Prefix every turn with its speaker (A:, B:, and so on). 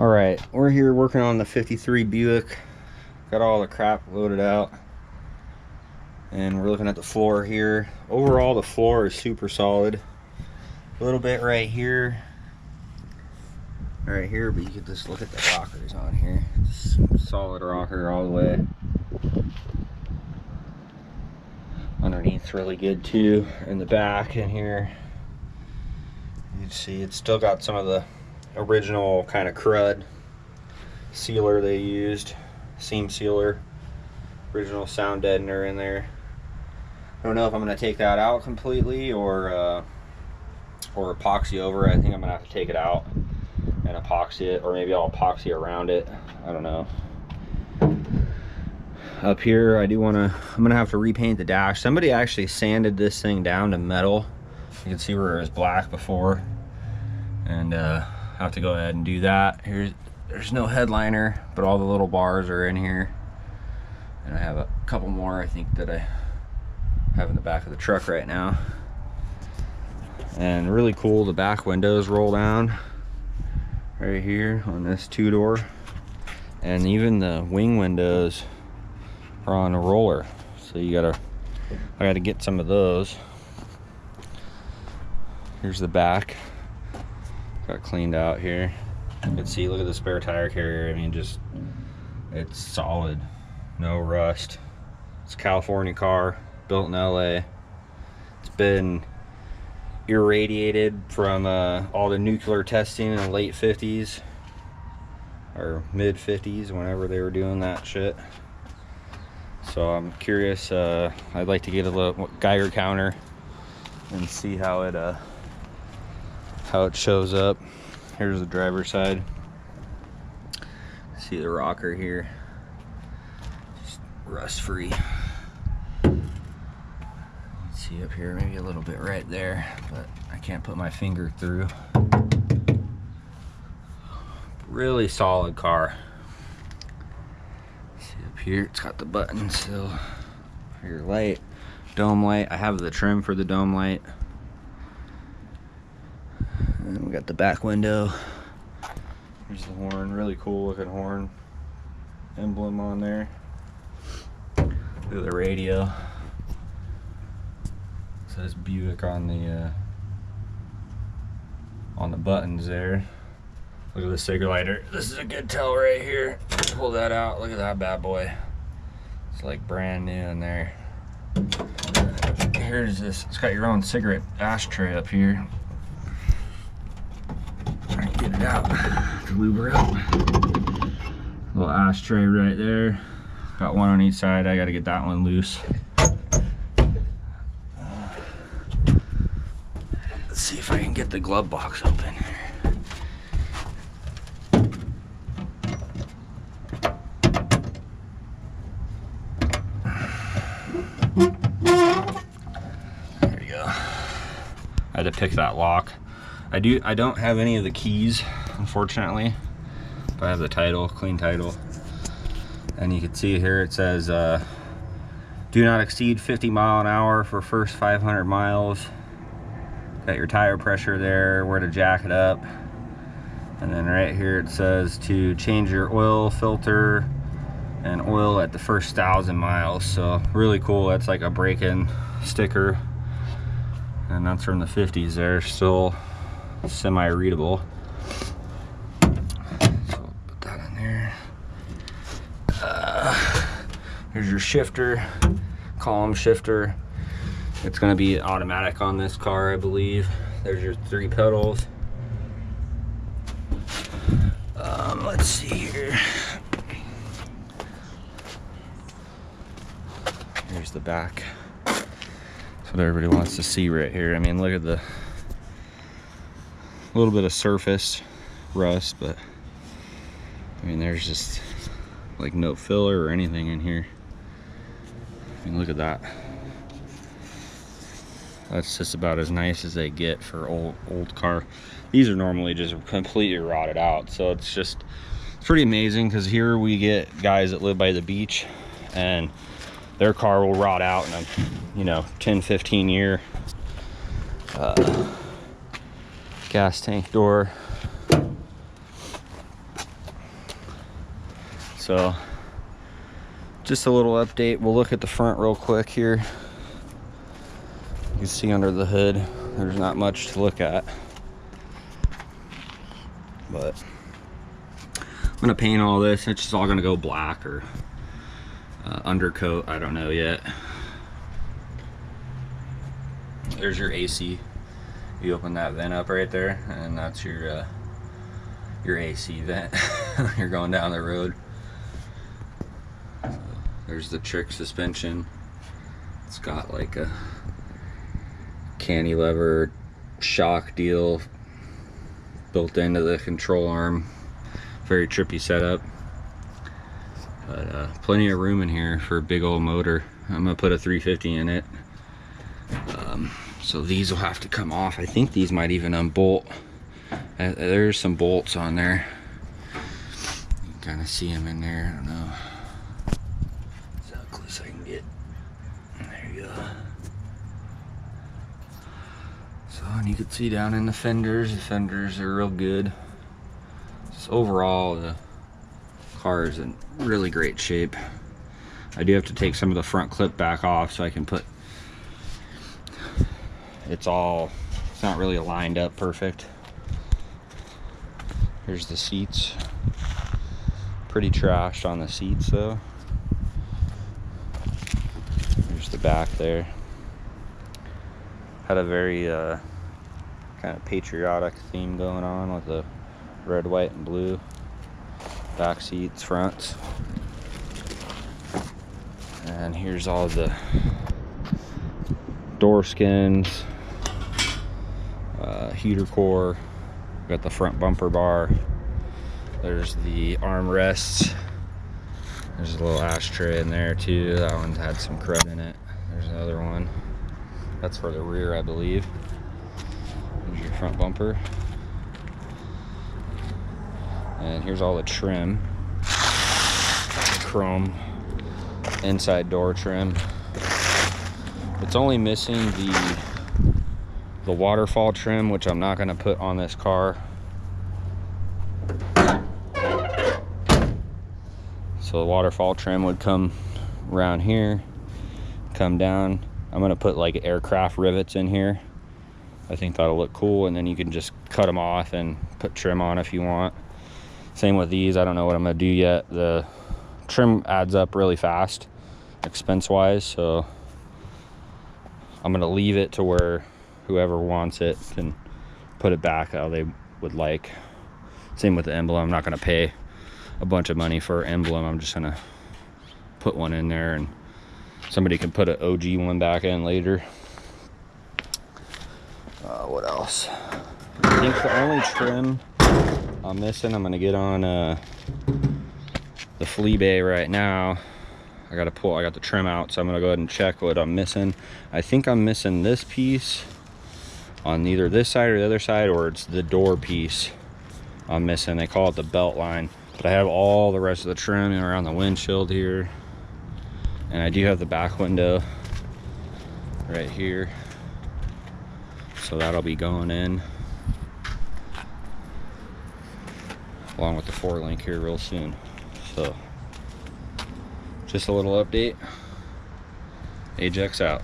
A: All right, we're here working on the 53 Buick. Got all the crap loaded out. And we're looking at the floor here. Overall, the floor is super solid. A little bit right here. Right here, but you can just look at the rockers on here. Solid rocker all the way. Underneath's really good too. In the back in here, you can see it's still got some of the original kind of crud sealer they used, seam sealer, original sound deadener in there. I don't know if I'm going to take that out completely or epoxy over it. I think I'm going to have to take it out and epoxy it, or maybe I'll epoxy around it. I don't know. Up here, I'm gonna have to repaint the dash. Somebody actually sanded this thing down to metal. You can see where it was black before, and have to go ahead and do that. There's no headliner, but all the little bars are in here, and I have a couple more I think that I have in the back of the truck right now. And really cool, the back windows roll down right here on this two-door, and even the wing windows are on a roller, so I gotta get some of those. Here's the back, got cleaned out here. You can see, look at the spare tire carrier. I mean, it's solid, no rust. It's a California car, built in LA. It's been irradiated from all the nuclear testing in the late 50s or mid 50s, whenever they were doing that shit. So I'm curious. I'd like to get a little Geiger counter and see how it shows up. Here's the driver's side. See the rocker here, just rust free. See up here, maybe a little bit right there, but I can't put my finger through. Really solid car. See up here, it's got the button still for your light, dome light. I have the trim for the dome light. And we got the back window. Here's the horn, really cool looking horn emblem on there. Look at the radio. It says Buick on the buttons there. Look at the cigarette lighter. This is a good tell right here. Pull that out. Look at that bad boy. It's like brand new in there. Here's this. It's got your own cigarette ashtray up here. Try to get it out. To lube her up. Little ashtray right there. Got one on each side. I got to get that one loose. Let's see if I can get the glove box open. There you go. I had to pick that lock. I don't have any of the keys, unfortunately, but I have the title, clean title. And you can see here it says do not exceed 50 mile an hour for first 500 miles. Got your tire pressure there, where to jack it up. And then right here it says to change your oil filter and oil at the first 1,000 miles. So really cool. That's like a break-in sticker, and that's from the 50s there, still semi-readable. So I'll put that in there. Here's your shifter, column shifter. It's going to be automatic on this car, I believe. There's your 3 pedals. Let's see here. Here's the back. That's what everybody wants to see right here. I mean, look at the little bit of surface rust, but I mean, there's just like no filler or anything in here. I mean, look at that. That's just about as nice as they get for old car. These are normally just completely rotted out, so it's pretty amazing, because here we get guys that live by the beach and their car will rot out in a 10-15 year. Gas tank door. So just a little update. We'll look at the front real quick here. You can see under the hood there's not much to look at, but I'm gonna paint all this. It's just all gonna go black or undercoat, I don't know yet. There's your AC. You open that vent up right there, and that's your AC vent. You're going down the road. So there's the trick suspension. It's got like a cantilever shock deal built into the control arm. Very trippy setup, but plenty of room in here for a big old motor. I'm gonna put a 350 in it. So these will have to come off. I think these might even unbolt. There's some bolts on there. You can kind of see them in there. I don't know. That's how close I can get. There you go. So, and you can see down in the fenders are real good. So overall, the car is in really great shape. I do have to take some of the front clip back off so I can put, it's not really lined up perfect. Here's the seats. Pretty trashed on the seats though. There's the back there. Had a very kind of patriotic theme going on with the red, white, and blue back seats, fronts. And here's all the door skins, heater core. Got the front bumper bar. There's the armrests. There's a little ashtray in there too. That one had some crud in it. There's another one. That's for the rear, I believe. There's your front bumper. And here's all the trim. Chrome inside door trim. It's only missing the waterfall trim, which I'm not going to put on this car. So the waterfall trim would come around here, come down. I'm going to put like aircraft rivets in here. I think that'll look cool, and then you can just cut them off and put trim on if you want. Same with these. I don't know what I'm going to do yet. The trim adds up really fast expense wise, so I'm going to leave it to where whoever wants it can put it back how they would like. Same with the emblem. I'm not going to pay a bunch of money for an emblem. I'm just going to put one in there, and somebody can put an OG one back in later. What else? I think the only trim I'm missing, I'm going to get on the flea bay right now. I got the trim out, so I'm going to go ahead and check what I'm missing. I think I'm missing this piece on either this side or the other side, or it's the door piece I'm missing. They call it the belt line, but I have all the rest of the trim around the windshield here, and I do have the back window right here, so that'll be going in along with the 4-link here real soon. So just a little update. Ajax out.